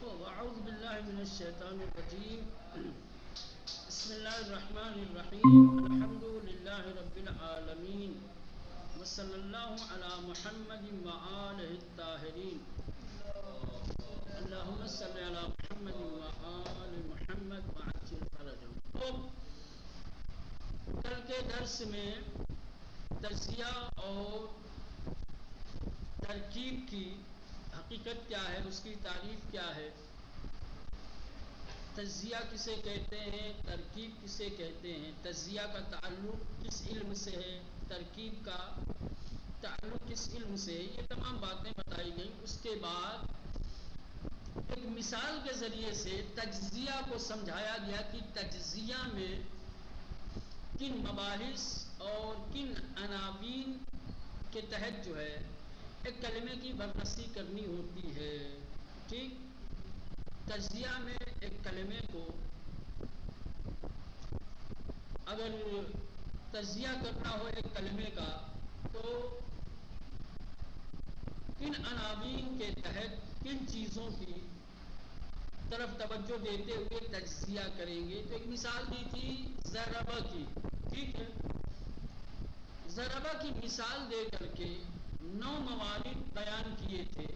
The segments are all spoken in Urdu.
أعوذ بالله من الشيطان الرجيم. بسم الله الرحمن الرحيم. الحمد لله رب العالمين وصلى الله على محمد وآله الطاهرين. اللهم صل على محمد وآل محمد وعجل فرجهم. کل کے درس میں تجزیہ اور ترکیب کی حقیقت کیا ہے، اس کی تعریف کیا ہے، تجزیہ کسے کہتے ہیں، ترکیب کسے کہتے ہیں، تجزیہ کا تعلق کس علم سے ہے، ترکیب کا تعلق کس علم سے ہے، یہ تمام باتیں بتائی گئیں. اس کے بعد ایک مثال کے ذریعے سے تجزیہ کو سمجھایا گیا کہ تجزیہ میں کن مباحث اور کن عناوین کے تحت جو ہے ایک کلمے کی بررسی کرنی ہوتی ہے. ٹھیک، تجزیہ میں ایک کلمے کو اگر تجزیہ کرنا ہو ایک کلمے کا تو کن عناوین کے تحت کن چیزوں کی طرف توجہ دیتے ہوئے تجزیہ کریں گے. تو ایک مثال دی تھی ضربہ کی. ٹھیک ہے، ضربہ کی مثال دے کر کے 9 موارد بیان کیے تھے،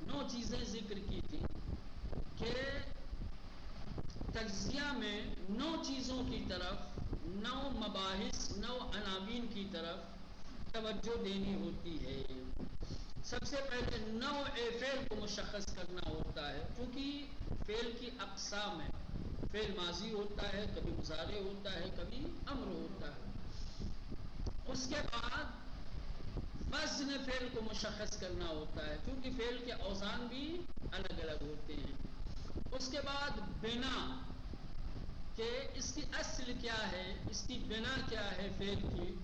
9 چیزیں ذکر کی تھی کہ تجزیہ میں 9 چیزوں کی طرف، 9 مباحث، 9 عناوین کی طرف توجہ دینی ہوتی ہے. سب سے پہلے نوع فعل کو مشخص کرنا ہوتا ہے، کیونکہ فعل کی اقسام ہے. فعل ماضی ہوتا ہے، کبھی مضارع ہوتا ہے، کبھی امر ہوتا ہے. اس کے بعد وزن فعل کو مشخص کرنا ہوتا ہے، کیونکہ فعل کے اوزان بھی الگ الگ ہوتے ہیں. اس کے بعد بنا، کہ اس کی اصل کیا ہے، اس کی بنا کیا ہے فعل کی،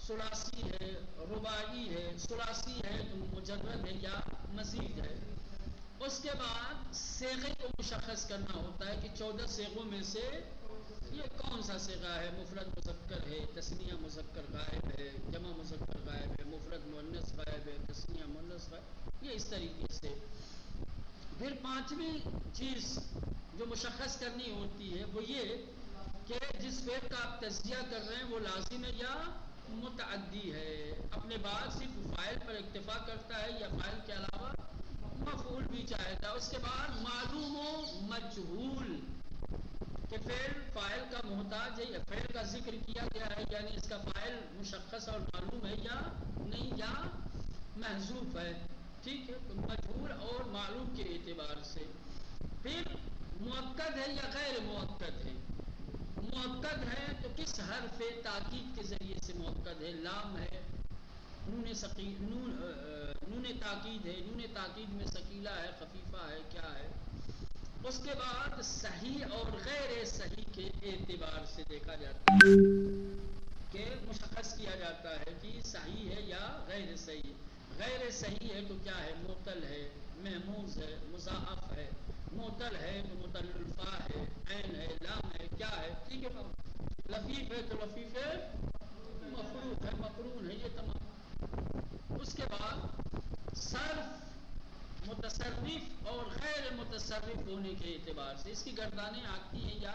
ثلاثی ہے، رباعی ہے، ثلاثی ہے تو مجرد ہے یا مزید ہے. اس کے بعد صیغے کو مشخص کرنا ہوتا ہے کہ 14 صیغوں میں سے یہ کون سا صیغہ ہے، مفرد مذکر ہے، تثنیہ مذکر غائب ہے، جمع مذکر غائب ہے، مفرد مؤنث غائب ہے، تثنیہ مؤنث غائب. یہ اس طریقے سے. پھر 5ویں چیز جو مشخص کرنی ہوتی ہے وہ یہ کہ جس فعل کا آپ تجزیہ کر رہے ہیں وہ لازم ہے یا متعدی ہے. اپنے بعد صرف فاعل پر اکتفا کرتا ہے یا فاعل کے علاوہ مفعول بھی چاہتا ہے. اس کے بعد معلوم و مجہول، کہ فعل فاعل کا محتاج ہے یا فعل کا ذکر کیا گیا ہے، یعنی اس کا فاعل مشخص اور معلوم ہے یا نہیں، یا محذوف ہے. ٹھیک ہے، تو مجہول اور معلوم کے اعتبار سے. پھر مؤکد ہے یا غیر مؤکد ہے. مؤکد ہے تو کس حرف تاکید کے ذریعے سے مؤکد ہے، لام ہے، نون تاکید ہے، نون تاکید میں ثقیلہ ہے، خفیفہ ہے، کیا ہے. اس کے بعد صحیح اور غیر صحیح کے اعتبار سے دیکھا جاتا ہے کہ مشخص کیا جاتا ہے کہ صحیح ہے یا غیر صحیح. غیر صحیح ہے تو کیا ہے، معتل ہے، محموز ہے، مضاعف ہے. معتل ہے تو معتل الفا ہے، عین ہے، لام ہے، کیا ہے. ٹھیک ہے، لفیف ہے تو لفیف ہے، مفروق ہے، مقرون ہے. یہ تمام. اس کے بعد صرف متصرف اور غیر متصرف ہونے کے اعتبار سے اس کی گردانیں آتی ہیں یا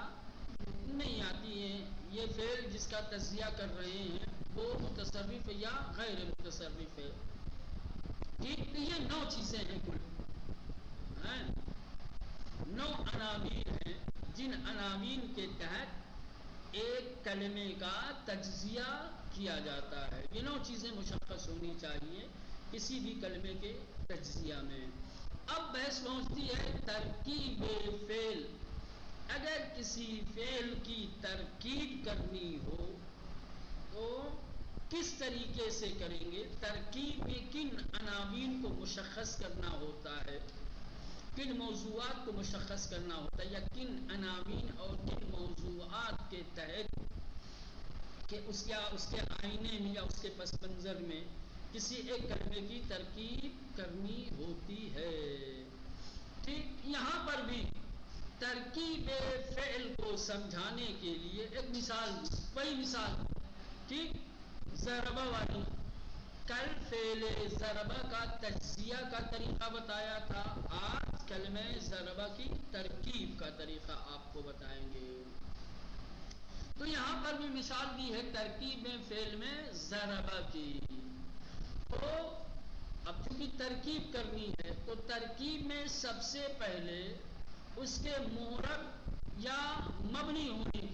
نہیں آتی ہیں. یہ فعل جس کا تجزیہ کر رہے ہیں وہ متصرف ہے یا غیر متصرف ہے. ٹھیک، یہ 9 چیزیں ہیں کل، 9 عناوین ہیں جن عناوین کے تحت ایک کلمے کا تجزیہ کیا جاتا ہے. یہ 9 چیزیں مشخص ہونی چاہیے کسی بھی کلمے کے تجزیہ میں. اب بحث پہنچتی ہے ترکیب فعل. اگر کسی فعل کی ترکیب کرنی ہو تو کس طریقے سے کریں گے. ترکیب میں کن عناوین کو مشخص کرنا ہوتا ہے، کن موضوعات کو مشخص کرنا ہوتا ہے، یا کن عناوین اور کن موضوعات کے تحت کہ اس کے آئینے میں یا اس کے پس منظر میں کسی ایک کلمے کی ترکیب کرنی ہوتی ہے. ٹھیک، یہاں پر بھی ترکیب فعل کو سمجھانے کے لیے ایک مثال، وہی مثال، ٹھیک، ضربہ والی. کل فعل ضربہ کا تجزیہ کا طریقہ بتایا تھا، آج کلمہ ضربہ کی ترکیب کا طریقہ آپ کو بتائیں گے. تو یہاں پر بھی مثال دی ہے ترکیب میں فعل میں ضربہ کی. تو اب چونکہ ترکیب کرنی ہے تو ترکیب میں سب سے پہلے اس کے معرب یا مبنی ہونے کے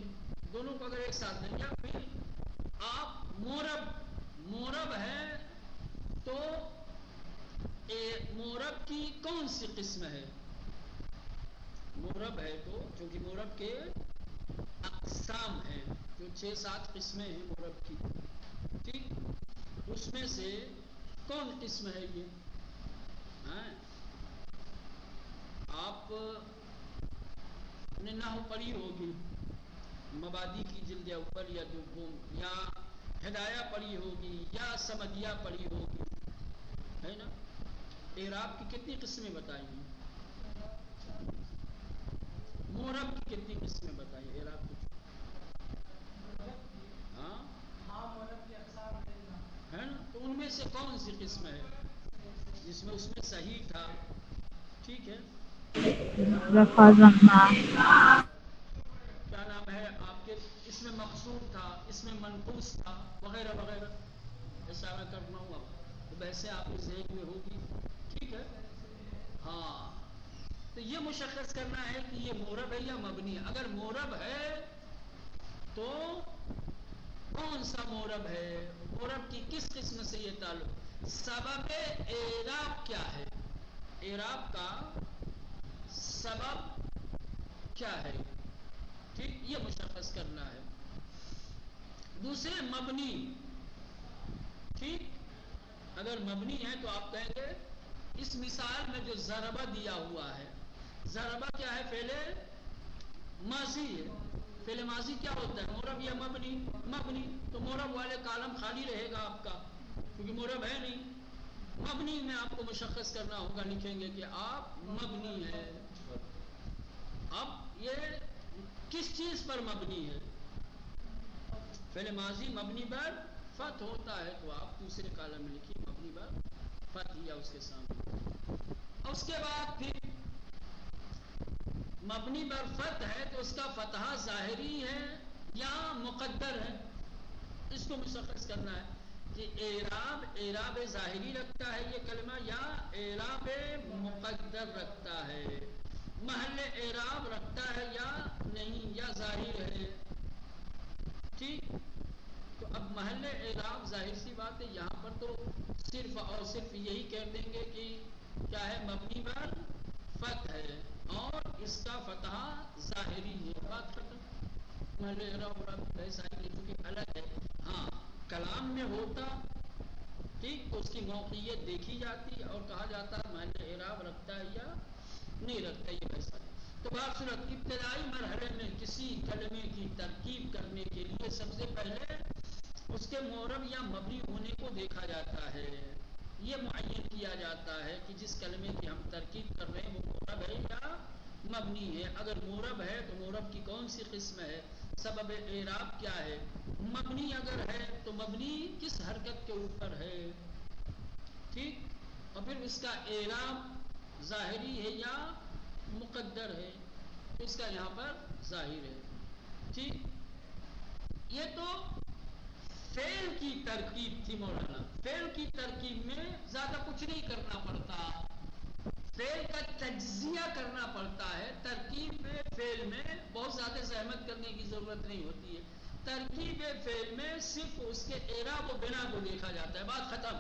دونوں کو اگر ایک ساتھ دیں یا پھر آپ معرب ہے تو معرب کی کون سی قسم ہے؟ معرب ہے تو چونکہ معرب کے اقسام ہیں جو 6-7 قسمیں ہیں معرب کی، ٹھیک، اس میں سے کون قسم ہے یہ؟ آپ نے نحو پڑھی ہوگی مبادی کی جلد اول یا دوم، یا ہدایہ پڑھی ہوگی یا سمدیہ پڑھی ہوگی، ہے نا؟ اعراب کی کتنی قسمیں بتائی ہیں؟ معرب کی کتنی قسمیں بتائی ہیں؟ اعراب کی ہے نا؟ تو ان میں سے کون سی قسم ہے جس میں اس میں صحیح تھا؟ ٹھیک ہے، کیا نام ہے آپ کے، اس میں مقصور تھا، اس میں منقوص تھا، وغیرہ وغیرہ. ایسا میں کرنا ہوا تو ویسے آپ کے ذہن میں ہوگی. ٹھیک ہے، ہاں. تو یہ مشخص کرنا ہے کہ یہ معرب ہے یا مبنی ہے. اگر معرب ہے تو کون سا معرب ہے، معرب کی کس قسم سے یہ تعلق، سبب اعراب کیا ہے، اعراب کا سبب کیا ہے، ٹھیک، یہ مشخص کرنا ہے. دوسرے مبنی، ٹھیک، اگر مبنی ہے تو آپ کہیں گے اس مثال میں جو ضربہ دیا ہوا ہے، ضربہ کیا ہے، فعل ماضی ہے. فعل ماضی کیا ہوتا ہے، معرب یا مبنی؟ مبنی. تو معرب والے کالم خالی رہے گا آپ کا کیونکہ معرب ہے نہیں. مبنی میں آپ کو مشخص کرنا ہوگا، لکھیں گے کہ آپ مبنی ہے. اب یہ کس چیز پر مبنی ہے؟ فعل ماضی مبنی بر فتح ہوتا ہے تو آپ دوسرے کالم میں لکھیے مبنی بر فتح یا اس کے سامنے. اور اس کے بعد پھر مبنی بر فتح ہے تو اس کا فتحہ ظاہری ہے یا مقدر ہے، اس کو مشخص کرنا ہے کہ اعراب ظاہری رکھتا ہے یہ کلمہ یا اعراب مقدر رکھتا ہے، محل اعراب رکھتا ہے یا نہیں، یا ظاہر ہے. ٹھیک، تو اب محل اعراب ظاہر سی بات ہے، یہاں پر تو صرف اور صرف یہی کہہ دیں گے کہ کیا ہے، مبنی بر فتح ہے اور اس کا فتحہ ظاہری ہے، بات ختم. محل اعراب ایسا ہی چونکہ الگ ہے. ہاں کلام میں ہوتا ٹھیک تو اس کی موقعیت دیکھی جاتی اور کہا جاتا محل اعراب رکھتا ہے یا نہیں رکھتا، یہ ایسا ہے. تو بات صورت ابتدائی مرحلے میں کسی کلمے کی ترکیب کرنے کے لیے سب سے پہلے اس کے معرب یا مبنی ہونے کو دیکھا جاتا ہے. یہ معین کیا جاتا ہے کہ جس کلمے کی ہم ترکیب کر رہے ہیں وہ معرب ہے یا مبنی ہے. اگر معرب ہے تو معرب کی کون سی قسم ہے، سبب اعراب کیا ہے، مبنی اگر ہے تو مبنی کس حرکت کے اوپر ہے، ٹھیک، اور پھر اس کا اعراب ظاہری ہے یا مقدر ہے، اس کا یہاں پر ظاہر ہے. ٹھیک، یہ تو فعل کی ترکیب تھی مولانا. فعل کی ترکیب میں زیادہ کچھ نہیں کرنا پڑتا، فعل کا تجزیہ کرنا پڑتا ہے. ترکیب فعل میں بہت زیادہ زحمت کرنے کی ضرورت نہیں ہوتی ہے. ترکیب فعل میں صرف اس کے اعراب و بنا کو دیکھا جاتا ہے، بات ختم.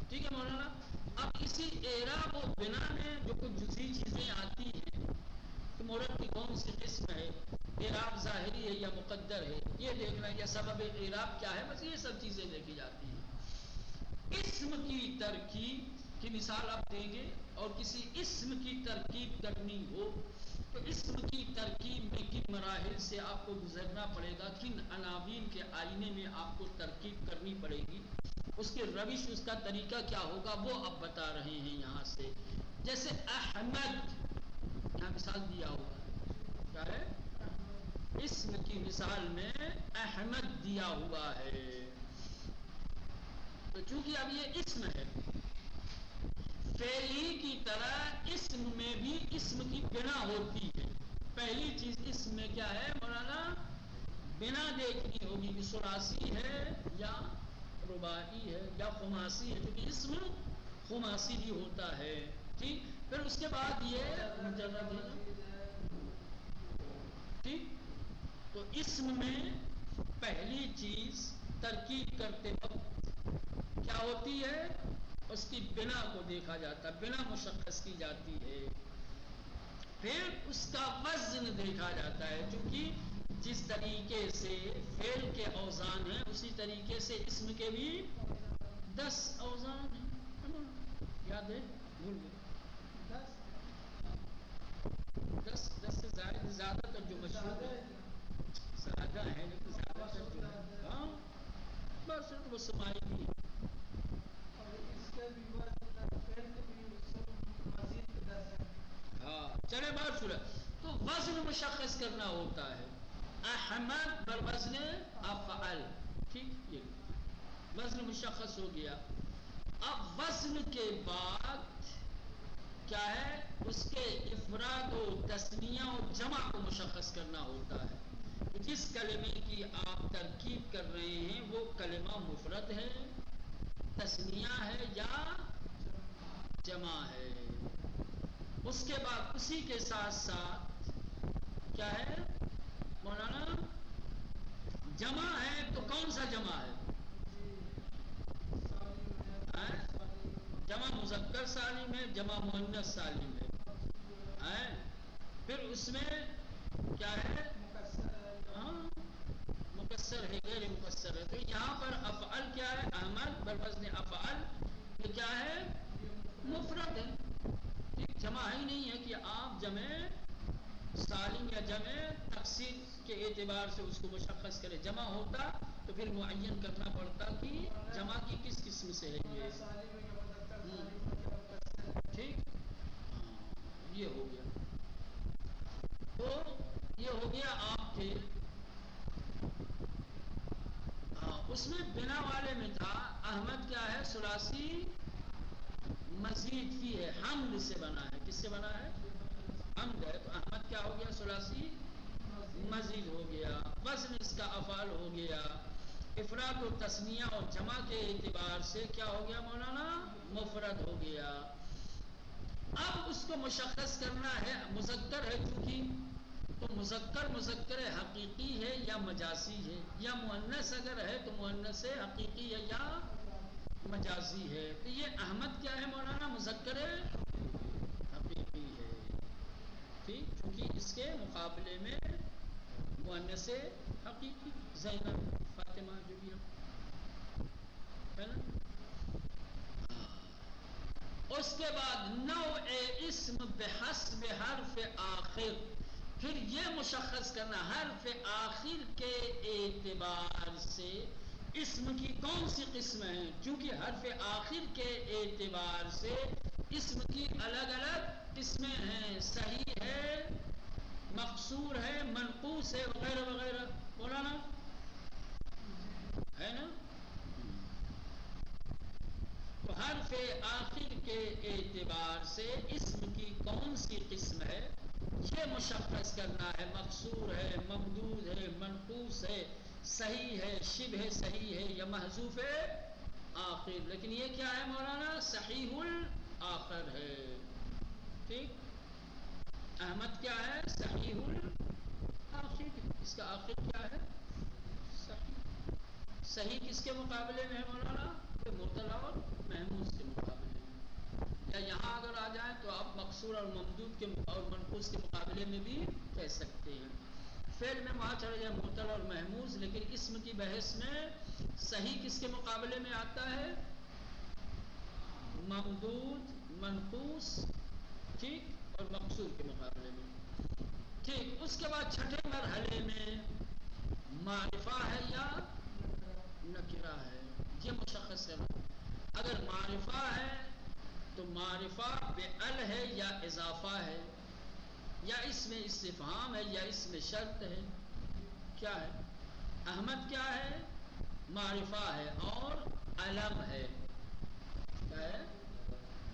ٹھیک ہے مولانا. اب اسی اعراب و بنا میں جو کچھ جزئی چیزیں آتی ہیں کہ معرب کی کون سی قسم ہے، اعراب ظاہری ہے یا مقدر ہے، یہ دیکھنا، یا سبب اعراب کیا ہے، بس یہ سب چیزیں دیکھی جاتی ہیں. اسم کی ترکیب کی مثال آپ دیں گے اور کسی اسم کی ترکیب کرنی ہو تو اسم کی ترکیب میں کن مراحل سے آپ کو گزرنا پڑے گا، کن عناوین کے آئینے میں آپ کو ترکیب کرنی پڑے گی، اس کی روش، اس کا طریقہ کیا ہوگا، وہ اب بتا رہے ہیں یہاں سے. جیسے احمد یہاں مثال دیا ہوا ہے، کیا ہے، اسم کی مثال میں احمد دیا ہوا ہے. تو چونکہ اب یہ اسم ہے، فعلی کی طرح اسم میں بھی اسم کی بنا ہوتی ہے. پہلی چیز اسم میں کیا ہے مولانا؟ بنا دیکھنی ہوگی کہ ثلاثی ہے یا رباعی ہے یا خماسی ہے، کیونکہ اسم خماسی بھی ہوتا ہے. ٹھیک، پھر اس کے بعد یہ مجرد ہے. ٹھیک، تو اسم میں پہلی چیز ترکیب کرتے وقت کیا ہوتی ہے؟ اس کی بنا کو دیکھا جاتا ہے، بنا مشخص کی جاتی ہے. پھر اس کا وزن دیکھا جاتا ہے، چونکہ جس طریقے سے فعل کے اوزان ہیں اسی طریقے سے اسم کے بھی 10 اوزان ہیں. یاد ہے؟ بھول گئے. 10 سے زیادہ تر جو مشہور ہے زیادہ ہے، لیکن زیادہ تر جو ہے ہاں بس وہ سمائی بھی ہے. ہاں چلے بات سنا. تو وزن مشخص کرنا ہوتا ہے. احمد بر وزن افعل. ٹھیک، یہ وزن مشخص ہو گیا. اب وزن کے بعد کیا ہے؟ اس کے افراد و تثنیہ و جمع کو مشخص کرنا ہوتا ہے. جس کلمے کی آپ ترکیب کر رہے ہیں وہ کلمہ مفرد ہے، تثنیہ ہے یا جمع ہے. اس کے بعد اسی کے ساتھ ساتھ کیا ہے مولانا؟ جمع ہے تو کون سا جمع ہے؟ جمع مذکر سالم ہے، جمع مؤنث سالم ہے. پھر اس میں کیا ہے؟ ہاں مکسر ہے، غیر مکسر ہے. تو یہاں پر افعل کیا ہے؟ احمد بر وزن افعل یہ کیا ہے؟ مفرد ہے. جمع ہی نہیں ہے کہ آپ جمع سالم یا جمع تقسیم کے اعتبار سے اس کو مشخص کرے. جمع ہوتا تو پھر معین کرنا پڑتا کہ جمع کی کس قسم سے ہے یہ. ٹھیک، یہ ہو گیا. تو یہ ہو گیا آپ کے اس میں بنا والے میں تھا. احمد کیا ہے؟ ثلاثی مزید فی ہے، حمد سے بنا ہے. کس سے بنا ہے؟ حمد ہے. تو احمد کیا ہو گیا؟ ثلاثی مزید ہو گیا. وزن اس کا افعال ہو گیا. افراد و تثنیہ اور جمع کے اعتبار سے کیا ہو گیا مولانا؟ مفرد ہو گیا. اب اس کو مشخص کرنا ہے، مذکر ہے چونکہ تو مذکر حقیقی ہے یا مجازی ہے، یا مؤنث اگر ہے تو مؤنث حقیقی ہے یا مجازی ہے. تو یہ احمد کیا ہے مولانا؟ مذکر حقیقی ہے. ٹھیک، کیونکہ اس کے مقابلے میں مؤنث حقیقی زینب فاطمہ جو بھی ہے نا. اس کے بعد نوع اسم بحسب حرف آخر. پھر یہ مشخص کرنا حرف آخر کے اعتبار سے اسم کی کون سی قسم ہے. چونکہ حرف آخر کے اعتبار سے اسم کی الگ الگ قسمیں ہیں. صحیح ہے، مقصور ہے، منقوص ہے، وغیرہ وغیرہ. مولانا ہے نا. تو حرف آخر کے اعتبار سے اسم کی کون سی قسم ہے یہ مشخص کرنا ہے. مقصور ہے، ممدود ہے، منقوص ہے، صحیح ہے، شبہ صحیح ہے یا محذوف آخر. لیکن یہ کیا ہے مولانا؟ صحیح الآخر ہے. ٹھیک، احمد کیا ہے؟ صحیح الآخر. اس کا آخر کیا ہے؟ صحیح. صحیح کس کے مقابلے میں ہے مولانا؟ مرتلا اور محمود کے مقابلے میں. یا یہاں اگر آ جائیں تو آپ مقصور اور ممدود کے اور منقوص کے مقابلے میں بھی کہہ سکتے ہیں. فعل میں وہاں چڑھ جائے مرتلا اور محمود، لیکن اسم کی بحث میں صحیح کس کے مقابلے میں آتا ہے؟ ممدود، منقوص، ٹھیک، اور مقصور کے مقابلے میں. ٹھیک، اس کے بعد چھٹے مرحلے میں معرفہ ہے یا نکرہ ہے یہ مشخص کرنا. اگر معرفہ ہے تو معرفہ بِعَل ہے یا اضافہ ہے، یا اس میں استفہام ہے یا اس میں شرط ہے. کیا ہے؟ احمد کیا ہے؟ معرفہ ہے اور علم ہے. کیا ہے؟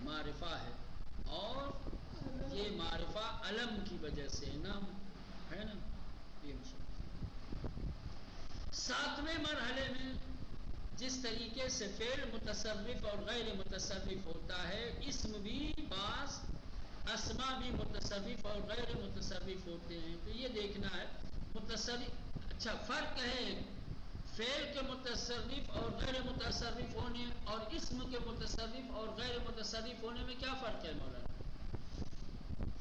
معرفہ ہے، اور یہ معرفہ علم کی وجہ سے نام ہے نا. یہ ساتویں مرحلے میں جس طریقے سے فعل متصرف اور غیر متصرف ہوتا ہے، اسم بھی بعض اسما بھی متصرف اور غیر متصرف ہوتے ہیں. تو یہ دیکھنا ہے متصرف. اچھا، فرق ہے فعل کے متصرف اور غیر متصرف ہونے اور اسم کے متصرف اور غیر متصرف ہونے میں کیا فرق ہے مولانا؟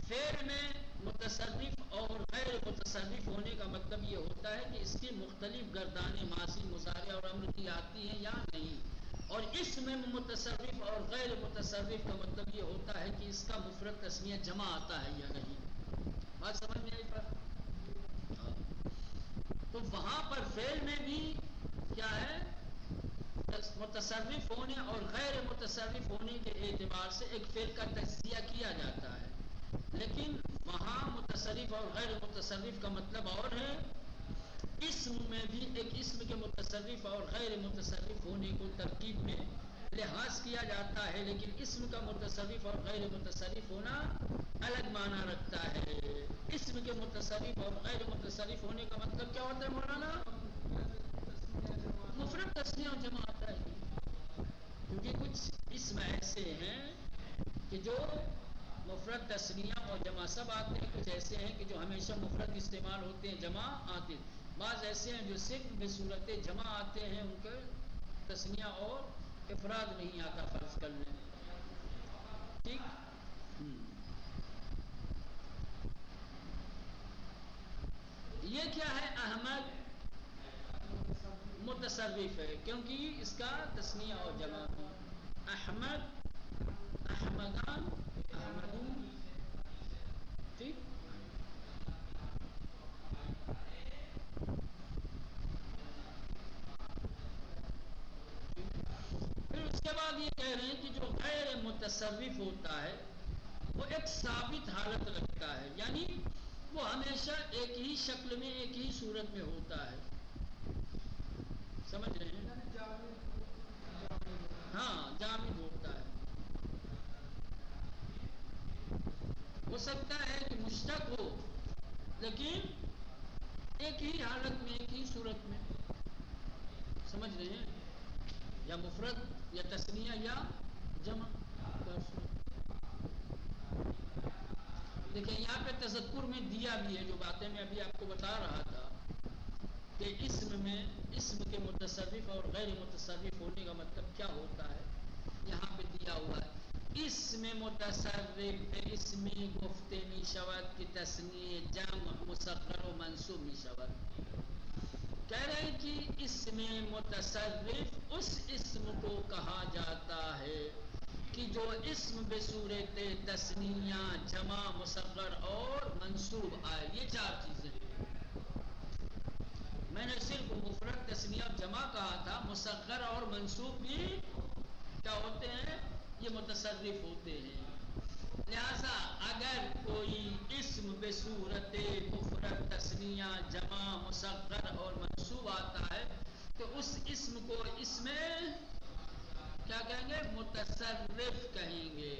فعل میں متصرف اور غیر متصرف ہونے کا مطلب یہ ہوتا ہے کہ اس کی مختلف گردانیں ماضی، مضارع اور امر کی آتی ہیں یا نہیں. اور اس میں متصرف اور غیر متصرف کا مطلب یہ ہوتا ہے کہ اس کا مفرد تسنیہ جمع آتا ہے یا نہیں. بات سمجھ میں آئی پر؟ تو وہاں پر فعل میں بھی کیا ہے، متصرف ہونے اور غیر متصرف ہونے کے اعتبار سے ایک فعل کا تجزیہ کیا جاتا ہے، لیکن وہاں متصرف اور غیر متصرف کا مطلب اور ہے. اسم میں بھی ایک اسم کے متصرف اور غیر متصرف ہونے کو ترکیب میں لحاظ کیا جاتا ہے، لیکن اسم کا متصرف اور غیر متصرف ہونا الگ معنی رکھتا ہے. اسم کے متصرف اور غیر متصرف ہونے کا مطلب کیا ہوتا ہے مولانا؟ مفرد تسنیہ اور جمع آتا ہے. کیونکہ کچھ اسم ایسے ہیں کہ جو مفرد تسنیہ اور جمع سب آتے ہیں، کچھ ایسے ہیں کہ جو ہمیشہ مفرد استعمال ہوتے ہیں، جمع آتے ہیں. بعض ایسے ہیں جو صرف بصورت جمع آتے ہیں، ان کے تسنیہ اور افراد نہیں آتا. فرض کر لیں، ٹھیک. یہ کیا ہے؟ احمد متصرف ہے کیونکہ اس کا تسنیہ اور جمع ہے. احمد، احمدان، احمدون، ٹھیک. پھر اس کے بعد یہ کہہ رہے ہیں کہ جو غیر متصرف ہوتا ہے وہ ایک ثابت حالت رکھتا ہے، یعنی وہ ہمیشہ ایک ہی شکل میں، ایک ہی صورت میں ہوتا ہے. سمجھ رہے ہیں؟ ہاں، جامد ہوتا ہے. ہو سکتا ہے کہ مشتق ہو لیکن ایک ہی حالت میں، ایک ہی صورت میں. سمجھ رہے ہیں؟ یا مفرد یا تسنیہ یا جمع. دیکھیں یہاں پہ تذکر میں دیا بھی ہے جو باتیں میں ابھی آپ کو بتا رہا تھا کہ اسم میں اسم کے متصرف اور غیر متصرف ہونے کا مطلب کیا ہوتا ہے. یہاں پہ دیا ہوا ہے اسم متصرف اسم گفت می شود کی تسنیہ جمع مصغر و منصوب می شود. کہہ رہے ہیں کہ اسم متصرف اس اسم کو کہا جاتا ہے کہ جو اسم بصورت تسنیہ جمع مصغر اور منصوب آئے. یہ چار چیزیں میں نے صرف مفرد تسنیہ جمع کہا تھا، مصغر اور منصوب بھی کیا ہوتے ہیں؟ یہ متصرف ہوتے ہیں. لہذا اگر کوئی اسم بصورت مفرد تسنیہ جمع مصغر اور منصوب آتا ہے تو اس اسم کو اس میں کیا کہیں گے؟ متصرف کہیں گے.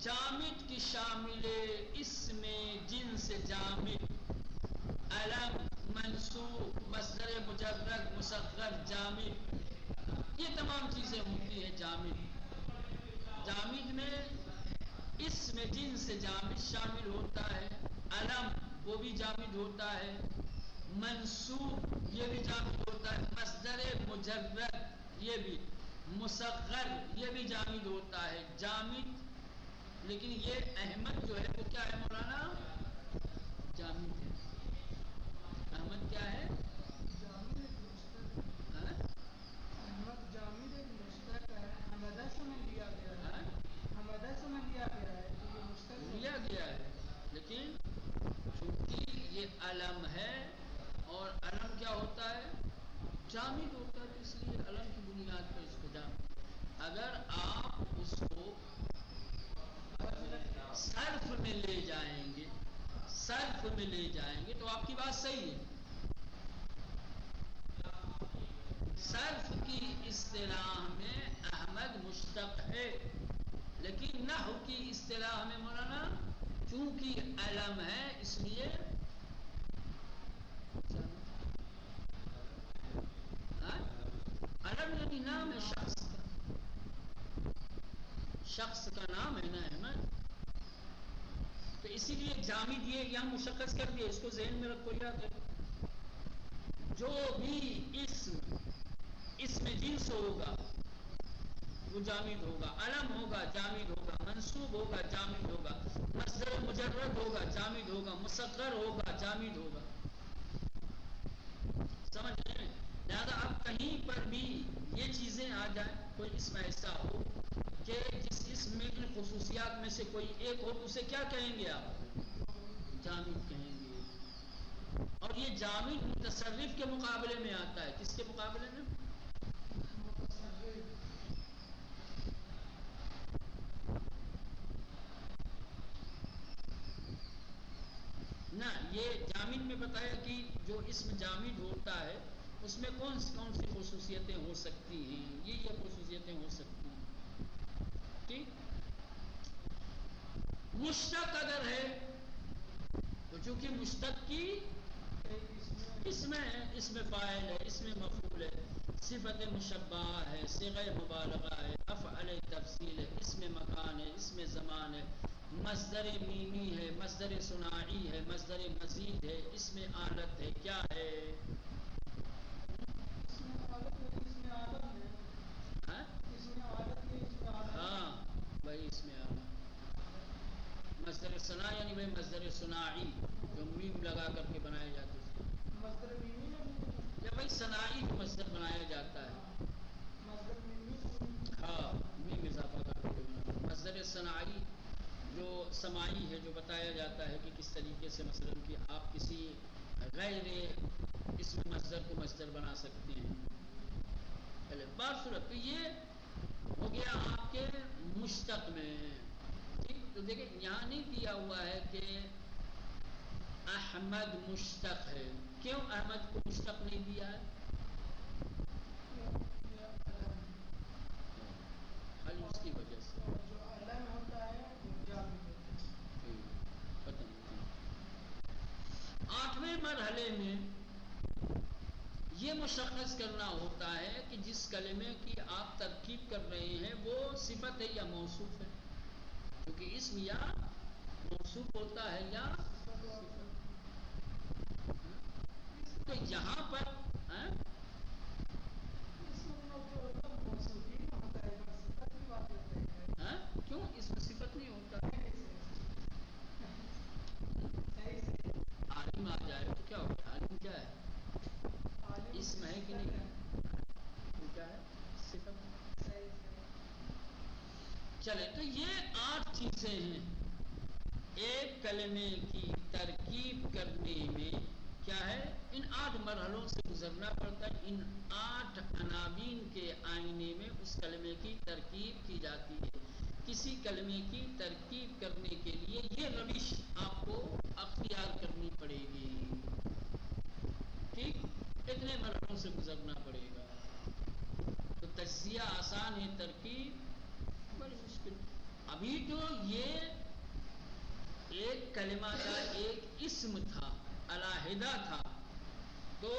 جامد کی شامل اسم جنس جامد، علم، منصوب، مصدر مجرد، مصغر، جامد، یہ تمام چیزیں ہوتی ہیں جامد. جامد میں اسم جنس جامد شامل ہوتا ہے، علم وہ بھی جامد ہوتا ہے، منصوب یہ بھی جامد ہوتا ہے، مصدر مجرد یہ بھی، مصغر یہ بھی جامد ہوتا ہے. جامد لیکن یہ احمد جو ہے وہ کیا ہے مولانا؟ جامد ہے. احمد کیا ہے؟ احمد جامد ایک مشتق ہے، حمدہ سے میں لیا گیا ہے. حمدہ سے میں لیا گیا ہے تو یہ مشتق لیا گیا ہے، لیکن چونکہ یہ علم ہے اور علم کیا ہوتا ہے؟ جامد ہوتا ہے، تو اس لیے علم کی بنیاد پر اس کو جامد. اگر آپ اس کو صرف میں لے جائیں گے، صرف میں لے جائیں گے تو آپ کی بات صحیح ہے. صرف کی اصطلاح میں احمد مشتق ہے، لیکن نحو کی اصطلاح میں مولانا چونکہ علم ہے اس لیے علم یعنی نام ہے شخص کا نام ہے نا احمد، تو اسی لیے جامد یہ یہاں مشخص کر دیا، اس کو ذہن میں رکھو، یاد رکھو جو بھی اسم جنس ہوگا وہ جامد ہوگا، علم ہوگا جامد ہوگا، منصوب ہوگا جامد ہوگا، مصدر مجرد ہوگا جامد ہوگا، مصغر ہوگا جامد ہوگا، سمجھ رہے ہیں؟ لہذا اب کہیں پر بھی یہ چیزیں آ جائیں، کوئی اسم ایسا ہو کہ جس اسم میں ان خصوصیات میں سے کوئی ایک ہو، اسے کیا کہیں گے آپ؟ جامد کہیں گے۔ اور یہ جامد متصرف کے مقابلے میں آتا ہے، کس کے مقابلے میں؟ نہ، یہ جامد میں بتایا کہ جو اسم جامد ہوتا ہے اس میں کون سی خصوصیتیں ہو سکتی ہیں، یہ خصوصیتیں ہو سکتی ہیں، ٹھیک۔ مشتق اگر ہے تو چونکہ مشتق کی اسم ہے، اسم فاعل ہے، اسم مفعول ہے، صفت مشبہ ہے، صیغہ مبالغہ ہے، افعل تفصیل ہے، اسم مکان ہے، اسم زمان ہے، مصدر میمی ہے، مصدر صناعی ہے، مصدر مزید ہے، اسم آلت ہے، کیا ہے؟ ہاں بھائی اسم آلت، مصدر صنع یعنی بھائی مصدر صناعی جو میم لگا کر کے بنائے جاتے ہیں، یا بھائی صناعی جو مصدر بنایا جاتا ہے، ہاں میم اضافہ کر کے بنایا، مصدر صناعی جو سماعی ہے، جو بتایا جاتا ہے کہ کس طریقے سے مثلا کہ آپ کسی غیر اسم مصدر کو مصدر بنا سکتے ہیں۔ چلے بات صورت تو یہ ہو گیا آپ کے مشتق میں، ٹھیک۔ تو دیکھیں یہاں نہیں دیا ہوا ہے کہ احمد مشتق ہے، کیوں احمد کو مشتق نہیں دیا ہے؟ خالی اس کی وجہ سے ختم۔ 8ویں مرحلے میں یہ مشخص کرنا ہوتا ہے کہ جس کلمے کی آپ ترکیب کر رہے ہیں وہ صفت ہے یا موصوف ہے، کیونکہ اسم یا موصوف ہوتا ہے یا صفت۔ تو یہاں پر کیوں اسم صفت نہیں ہوتا؟ عالم آ جائے تو کیا ہوگا؟ عالم کیا ہے؟ اسم ہے کہ نہیں؟ وہ کیا ہے؟ صفت۔ چلے تو یہ 8 چیزیں ہیں ایک کلمے کی ترکیب کرنے میں، کیا ہے؟ ان 8 مرحلوں سے گزرنا پڑتا ہے، ان 8 عناوین کے آئینے میں اس کلمے کی ترکیب کی جاتی ہے۔ کسی کلمے کی ترکیب کرنے کے لیے یہ روش آپ کو اختیار کرنی پڑے گی، ٹھیک۔ اتنے مرحلوں سے گزرنا پڑے گا۔ تو تجزیہ آسان ہے، ترکیب بڑی مشکل۔ ابھی تو یہ ایک کلمہ کا ایک اسم تھا، علیحدہ تھا، تو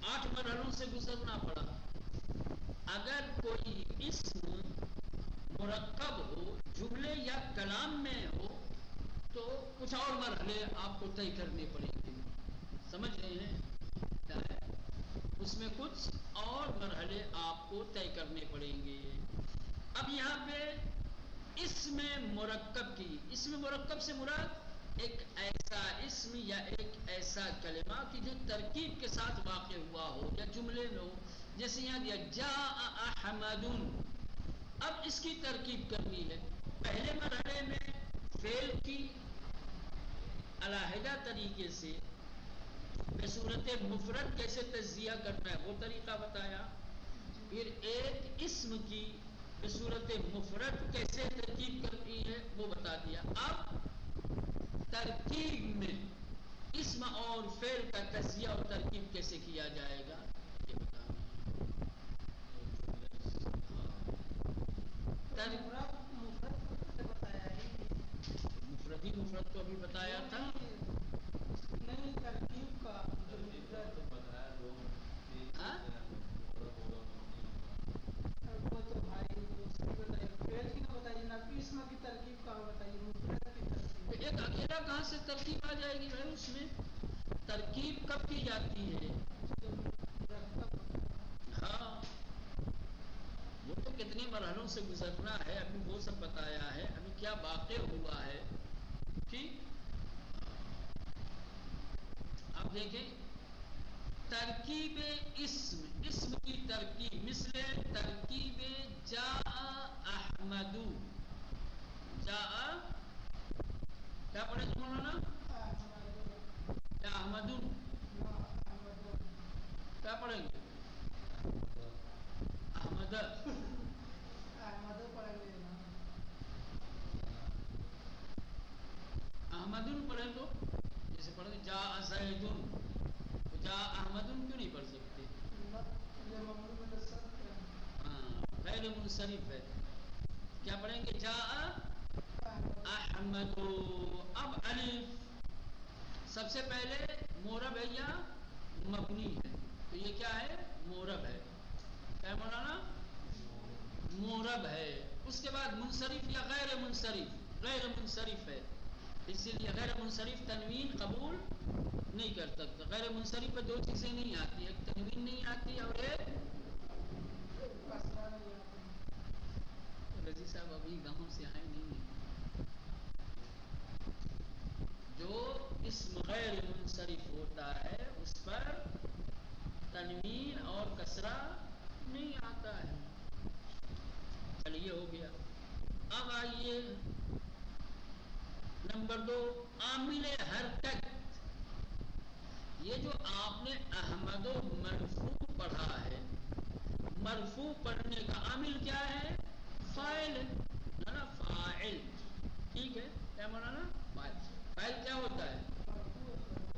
8 مرحلوں سے گزرنا پڑا۔ اگر کوئی اسم مرکب ہو، جملے یا کلام میں ہو، تو کچھ اور مرحلے آپ کو طے کرنے پڑیں گے، سمجھ رہے ہیں؟ کیا ہے؟ اس میں کچھ اور مرحلے آپ کو طے کرنے پڑیں گے۔ اب یہاں پہ اسم مرکب کی، اسم مرکب سے مراد ایک ایسا اسم یا ایک ایسا کلمہ کہ جو ترکیب کے ساتھ واقع ہوا ہو یا جملے میں ہو، جیسے یہاں دیا جاء احمد، اب اس کی ترکیب کرنی ہے۔ پہلے مرحلے میں فعل کی علیحدہ طریقے سے بصورت مفرد کیسے تجزیہ کرنا ہے وہ طریقہ بتایا، پھر ایک اسم کی بصورت مفرد کیسے ترکیب کرنی ہے وہ بتا دیا۔ اب ترکیب میں اسم اور فعل کا تجزیہ اور ترکیب کیسے کیا جائے گا یہ بتانا ہے۔ مفردی مفرد کو ابھی بتایا تھا. نہیں ترکیب کا جو مفرد ہاں وہ تو بھائی دوسری بتائیے فعل کی نہ بتائیے نا اسم کی ترکیب کہاں بتائیے مفرد کی ترکیب. ایک اکیلا کہاں سے ترکیب آ جائے گی بھائی؟ اس میں ترکیب کب کی جاتی ہے؟ ہاں وہ تو کتنے مرحلوں سے گزرنا ہے، ابھی وہ سب بتایا ہے، ابھی کیا واقع ہوا ہے. ٹھیک. اب دیکھیں ترکیب اسم، اسم کی ترکیب مثل ترکیب جاء احمد. جاء کیا پڑھے گا مولانا؟ یا احمد کیا پڑھیں گے؟ احمد احمد پڑھیں تو جیسے پڑھیں جاء زید، تو جاء احمد کیوں نہیں پڑھ سکتے؟ ہاں غیر منصرف ہے. کیا پڑھیں گے؟ جاء احمد. اب الف سب سے پہلے مورب ہے یا مبنی ہے؟ تو یہ کیا ہے؟ مورب ہے. کیا مولانا؟ مورب ہے. اس کے بعد منصرف یا غیر منصرف؟ غیر منصرف ہے، اسی لیے غیر منصرف تنوین قبول نہیں کر سکتا. غیر منصرف میں دو چیزیں نہیں آتی، ایک تنوین نہیں آتی اور ایک رضی صاحب ابھی گاؤں سے آئے نہیں ہیں. جو اسم غیر منصرف ہوتا ہے اس پر تنوین اور کسرہ نہیں آتا ہے. چلیے ہو گیا. اب آئیے نمبر 2 عامل حرکت. یہ جو آپ نے احمد و مرفوع پڑھا ہے، مرفوع پڑھنے کا عامل کیا ہے؟ فاعل ہے نا، فاعل. ٹھیک ہے. کیا مولانا؟ فاعل. فاعل کیا ہوتا ہے؟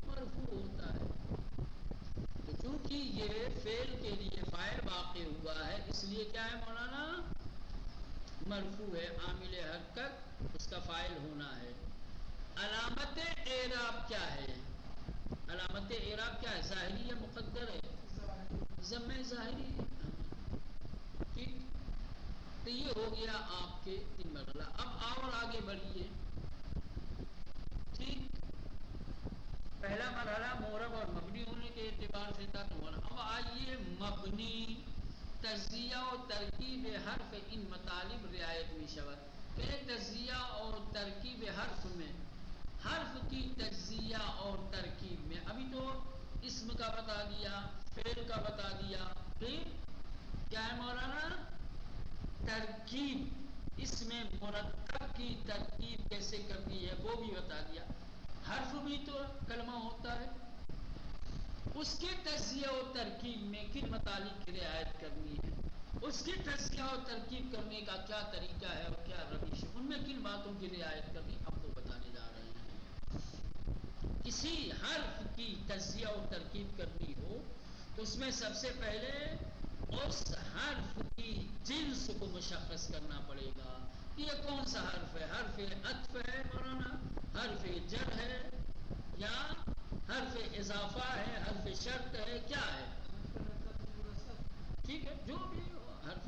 مرفوع ہوتا ہے. تو چونکہ یہ فعل کے لیے فاعل واقع ہوا ہے اس لیے کیا ہے مولانا؟ مرفوع ہے. عامل حرکت اس کا فاعل ہونا ہے. علامت اعراب کیا ہے؟ علامت اعراب کیا ہے؟ ظاہری یا مقدر ہے؟ ضم ظاہری. ٹھیک. تو یہ ہو گیا آپ کے 3 مرحلہ. اب اور آگے بڑھیے. ٹھیک. پہلا مرحلہ مورب اور مبنی ہونے کے اعتبار سے تھا. اب آئیے مبنی. تجزیہ و ترکیب حرف ان مطالب رعایت میں شود. کہ تجزیہ اور ترکیب حرف میں، حرف کی تجزیہ اور ترکیب میں ابھی تو اسم کا بتا دیا، فعل کا بتا دیا، پھر کیا ہے مولانا؟ ترکیب. اس میں مرکب کی ترکیب کیسے کرنی ہے وہ بھی بتا دیا. حرف بھی تو کلمہ ہوتا ہے، اس کے تجزیہ و ترکیب میں کن مطالب کی رعایت کرنی ہے، اس کی تجزیہ و ترکیب کرنے کا کیا طریقہ ہے اور کیا روش ہے، ان میں کن باتوں کی رعایت کرنی ہم کو بتانے جا رہے ہیں. کسی حرف کی تجزیہ و ترکیب کرنی ہو تو اس میں سب سے پہلے اس حرف کی جنس کو مشخص کرنا پڑے گا. یہ کون سا حرف ہے؟ حرف عطف ہے مولانا، حرف جر ہے، یا حرف اضافہ ہے، حرف شرط ہے، کیا ہے؟ ٹھیک ہے. جو بھی ہو، حرف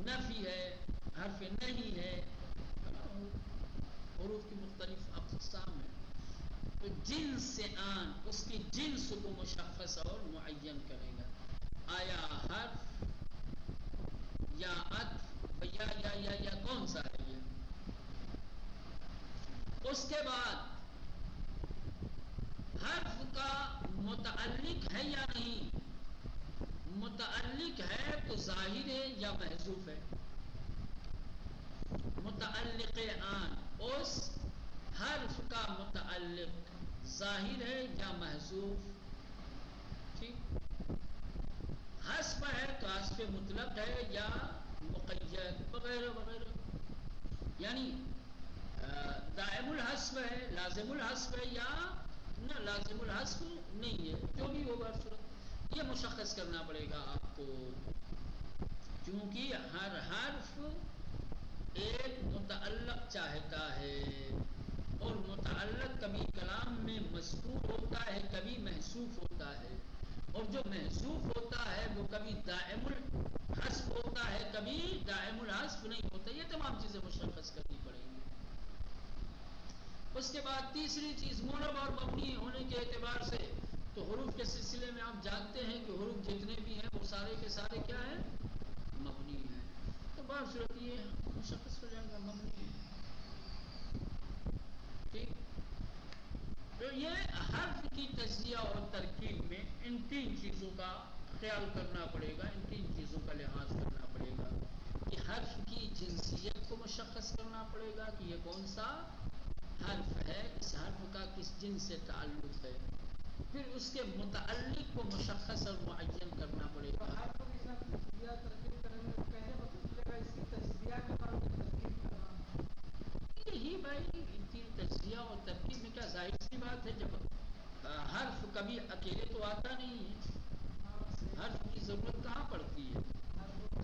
نفی ہے، حرف نہیں ہے، حروف کی مختلف اقسام ہیں. تو جنس آن اس کی جنس کو مشخص اور معین کرے گا. آیا حرف یا عطف یا کون سا ہے یہ؟ اس کے بعد حرف کا متعلق ہے یا نہیں؟ متعلق ہے تو ظاہر ہے یا محذوف ہے؟ متعلق آن اس حرف کا متعلق ظاہر ہے یا محذوف؟ ٹھیک. حذف ہے تو حذف مطلق ہے یا مقید وغیرہ وغیرہ. یعنی دائم الحذف ہے، لازم الحذف ہے یا نہ لازم الحذف نہیں ہے، جو بھی ہوگا صورت یہ مشخص کرنا پڑے گا آپ کو. کیونکہ ہر حرف ایک متعلق چاہتا ہے، اور متعلق کبھی کلام میں مذکور ہوتا ہے، کبھی محذوف ہوتا ہے، اور جو محذوف ہوتا ہے وہ کبھی دائم الحذف ہوتا ہے، کبھی دائم الحذف نہیں ہوتا. یہ تمام چیزیں مشخص کرنی پڑیں گی. اس کے بعد تیسری چیز معرب اور مبنی ہونے کے اعتبار سے تو حروف کے سلسلے میں آپ جانتے ہیں کہ حروف جتنے بھی ہیں وہ سارے کے سارے کیا ہیں؟ مبنی ہیں. تو بات صورت یہ مشخص ہو جائے گا مبنی ہے. ٹھیک. تو یہ حرف کی تجزیہ اور ترکیب میں ان تین چیزوں کا خیال کرنا پڑے گا، ان تین چیزوں کا لحاظ کرنا پڑے گا کہ حرف کی جنسیت کو مشخص کرنا پڑے گا کہ یہ کون سا حرف ہے، اس حرف کا کس جنس سے تعلق ہے، پھر اس کے متعلق کو مشخص اور معین کرنا پڑے گا. حرف کی سب تجزیہ ترکیب کرنے میں کیسے پتہ چلے گا اس کی تجزیہ کا کام ہے ترکیب کا کام ہے؟ یہی بھائی ان کی تجزیہ اور ترکیب میں کیا ظاہر سی بات ہے، جب حرف کبھی اکیلے تو آتا نہیں ہے، حرف کی ضرورت کہاں پڑتی ہے؟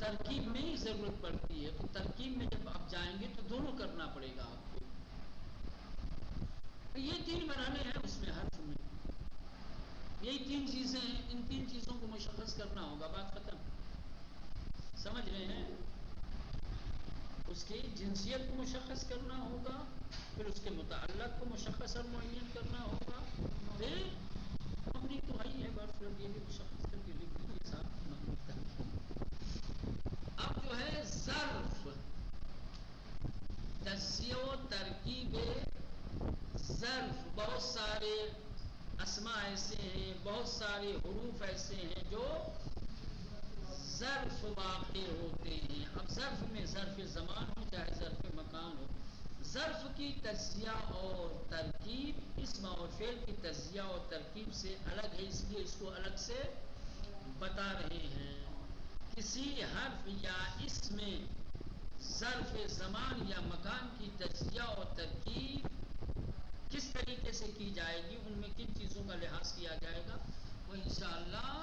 ترکیب میں ہی ضرورت پڑتی ہے. تو ترکیب میں جب آپ جائیں گے تو دونوں کرنا پڑے گا آپ کو. یہ تین مرحلے ہیں اس میں حرف میں، یہی تین چیزیں ہیں. ان تین چیزوں کو مشخص کرنا ہوگا. بات ختم. سمجھ رہے ہیں؟ اس کی جنسیت کو مشخص کرنا ہوگا، پھر اس کے متعلق کو مشخص اور معین کرنا ہوگا، پھر مبنی تو ہے بات صورت یہ بھی مشخص کر کے لکھ لیجیے صاحب مبنی ترکیب. اب جو ہے ظرف تجزیہ و ترکیب ظرف، بہت سارے اسماء ایسے ہیں، بہت سارے حروف ایسے ہیں جو ظرف واقع ہوتے ہیں. اب ظرف میں ظرف زمان ہو چاہے ظرف مکان ہو، ظرف کی تجزیہ اور ترکیب اسم اور فعل کی تجزیہ اور ترکیب سے الگ ہے، اس لیے اس کو الگ سے بتا رہے ہیں. کسی حرف یا اسم میں ظرف زمان یا مکان کی تجزیہ اور ترکیب کس طریقے سے کی جائے گی، ان میں کن چیزوں کا لحاظ کیا جائے گا، وہ انشاءاللہ